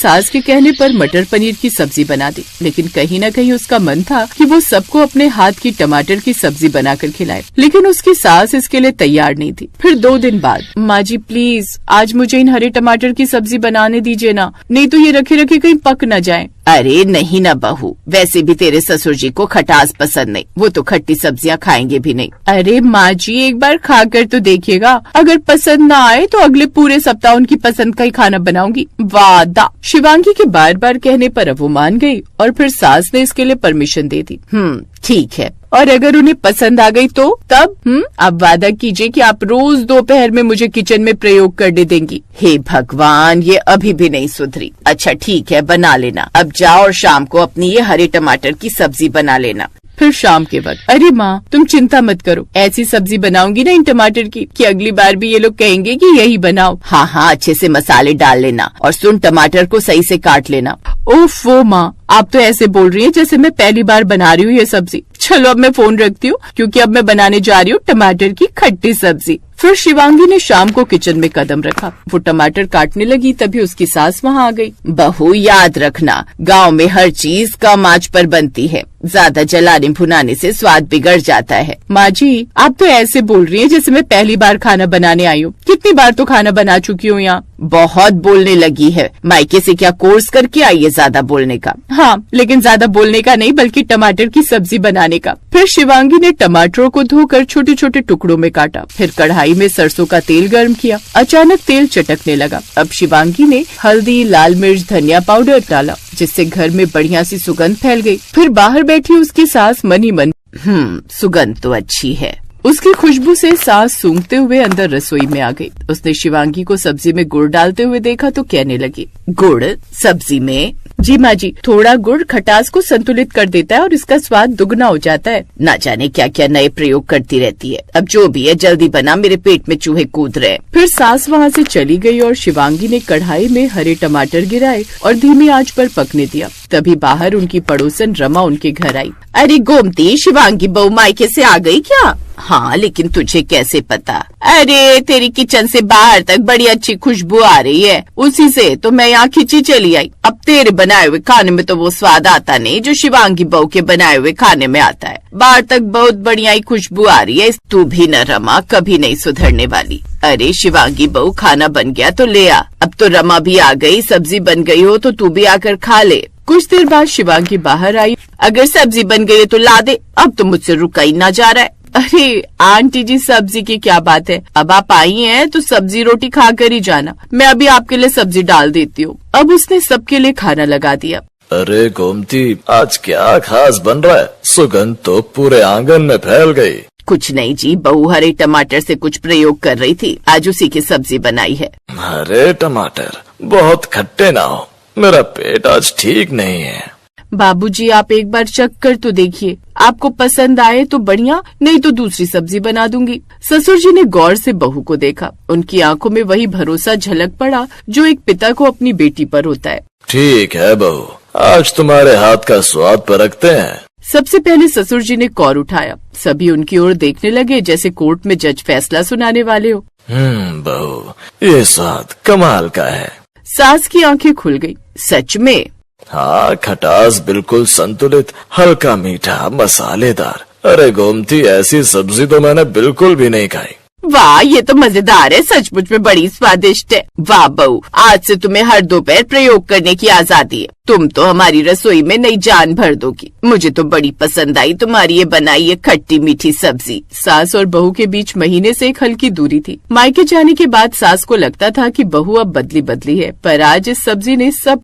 सास के कहने पर मटर पनीर की सब्जी बना दी, लेकिन कहीं न कहीं उसका मन था कि वो सबको अपने हाथ की टमाटर की सब्जी बनाकर खिलाए, लेकिन उसकी सास इसके लिए तैयार नहीं थी। फिर 2 दिन बाद, माँ जी प्लीज आज मुझे इन हरे टमाटर की सब्जी बनाने दीजिए ना, नहीं तो ये रखे रखे कहीं पक न जाए। अरे नहीं ना बहू, वैसे भी तेरे ससुर जी को खटास पसंद नहीं, वो तो खट्टी सब्जियां खाएंगे भी नहीं। अरे माँ जी एक बार खाकर तो देखिएगा, अगर पसंद ना आए तो अगले पूरे सप्ताह उनकी पसंद का ही खाना बनाऊंगी, वादा। शिवांगी के बार बार कहने पर अब वो मान गई और फिर सास ने इसके लिए परमिशन दे दी। ठीक है, और अगर उन्हें पसंद आ गई तो तब आप वादा कीजिए कि आप रोज दोपहर में मुझे किचन में प्रयोग करने देंगी। हे भगवान, ये अभी भी नहीं सुधरी। अच्छा ठीक है, बना लेना। अब जाओ और शाम को अपनी ये हरे टमाटर की सब्जी बना लेना। फिर शाम के वक्त, अरे माँ तुम चिंता मत करो, ऐसी सब्जी बनाऊंगी ना इन टमाटर की कि अगली बार भी ये लोग कहेंगे कि यही बनाओ। हाँ अच्छे से मसाले डाल लेना और सुन, टमाटर को सही से काट लेना। ओफ वो माँ, आप तो ऐसे बोल रही हैं जैसे मैं पहली बार बना रही हूँ ये सब्जी। चलो अब मैं फोन रखती हूँ, क्योंकि अब मैं बनाने जा रही हूँ टमाटर की खट्टी सब्जी। फिर शिवांगी ने शाम को किचन में कदम रखा। वो टमाटर काटने लगी, तभी उसकी सास वहाँ आ गई। बहू याद रखना, गांव में हर चीज कम आंच पर बनती है, ज्यादा जलाने भुनाने से स्वाद बिगड़ जाता है। माँ जी आप तो ऐसे बोल रही हैं जैसे मैं पहली बार खाना बनाने आई हूँ, कितनी बार तो खाना बना चुकी हूँ यहाँ। बहुत बोलने लगी है, मायके से क्या कोर्स करके आई है ज्यादा बोलने का? हाँ लेकिन ज्यादा बोलने का नहीं, बल्कि टमाटर की सब्जी बनाने का। फिर शिवांगी ने टमाटरों को धोकर छोटे छोटे टुकड़ों में काटा, फिर कढ़ाई में सरसों का तेल गर्म किया। अचानक तेल चटकने लगा। अब शिवांगी ने हल्दी, लाल मिर्च, धनिया पाउडर डाला, जिससे घर में बढ़िया सी सुगंध फैल गई। फिर बाहर बैठी उसकी सास मन ही मन, सुगंध तो अच्छी है। उसकी खुशबू से सास सूंघते हुए अंदर रसोई में आ गई। उसने शिवांगी को सब्जी में गुड़ डालते हुए देखा तो कहने लगी, गुड़ सब्जी में? जी माँ जी, थोड़ा गुड़ खटास को संतुलित कर देता है और इसका स्वाद दुगना हो जाता है। ना जाने क्या क्या नए प्रयोग करती रहती है। अब जो भी है जल्दी बना, मेरे पेट में चूहे कूद रहे। फिर सास वहाँ से चली गई और शिवांगी ने कढ़ाई में हरे टमाटर गिराए और धीमी आंच पर पकने दिया। तभी बाहर उनकी पड़ोसन रमा उनके घर आई। अरे गोमती, शिवांगी बहू मायके से आ गई क्या? हाँ, लेकिन तुझे कैसे पता? अरे तेरी किचन से बाहर तक बड़ी अच्छी खुशबू आ रही है, उसी से तो मैं यहाँ खिंची चली आई। अब तेरे बनाए हुए खाने में तो वो स्वाद आता नहीं जो शिवांगी बहू के बनाए हुए खाने में आता है। बाहर तक बहुत बढ़िया ही खुशबू आ रही है। तू भी न रमा, कभी नहीं सुधरने वाली। अरे शिवांगी बहू, खाना बन गया तो ले आ। अब तो रमा भी आ गई, सब्जी बन गई हो तो तू भी आकर खा ले। कुछ देर बाद शिवांगी बाहर आई। अगर सब्जी बन गई है तो ला दे, अब तो मुझसे रुका ही ना जा रहा है। अरे आंटी जी, सब्जी की क्या बात है, अब आप आई हैं तो सब्जी रोटी खा कर ही जाना, मैं अभी आपके लिए सब्जी डाल देती हूँ। अब उसने सबके लिए खाना लगा दिया। अरे गोमती, आज क्या खास बन रहा है? सुगंध तो पूरे आंगन में फैल गई। कुछ नहीं जी, बहू हरे टमाटर से कुछ प्रयोग कर रही थी, आज उसी की सब्जी बनाई है। हरे टमाटर बहुत खट्टे ना हो, मेरा पेट आज ठीक नहीं है। बाबूजी आप एक बार चख कर तो देखिए, आपको पसंद आए तो बढ़िया, नहीं तो दूसरी सब्जी बना दूंगी। ससुर जी ने गौर से बहू को देखा। उनकी आंखों में वही भरोसा झलक पड़ा जो एक पिता को अपनी बेटी पर होता है। ठीक है बहू, आज तुम्हारे हाथ का स्वाद परखते हैं। सबसे पहले ससुर जी ने कौर उठाया। सभी उनकी ओर देखने लगे जैसे कोर्ट में जज फैसला सुनाने वाले हो। बहू, ये स्वाद कमाल का है। सास की आंखें खुल गई। सच में? हाँ, खटास बिल्कुल संतुलित, हल्का मीठा, मसालेदार। अरे गोमती, ऐसी सब्जी तो मैंने बिल्कुल भी नहीं खाई। वाह, ये तो मजेदार है, सचमुच में बड़ी स्वादिष्ट है। वाह बहू, आज से तुम्हें हर दोपहर प्रयोग करने की आजादी है। तुम तो हमारी रसोई में नई जान भर दोगी। मुझे तो बड़ी पसंद आई तुम्हारी ये बनाई ये खट्टी मीठी सब्जी। सास और बहू के बीच महीने से एक हल्की दूरी थी। मायके जाने के बाद सास को लगता था कि बहू अब बदली बदली है, पर आज इस सब्जी ने सब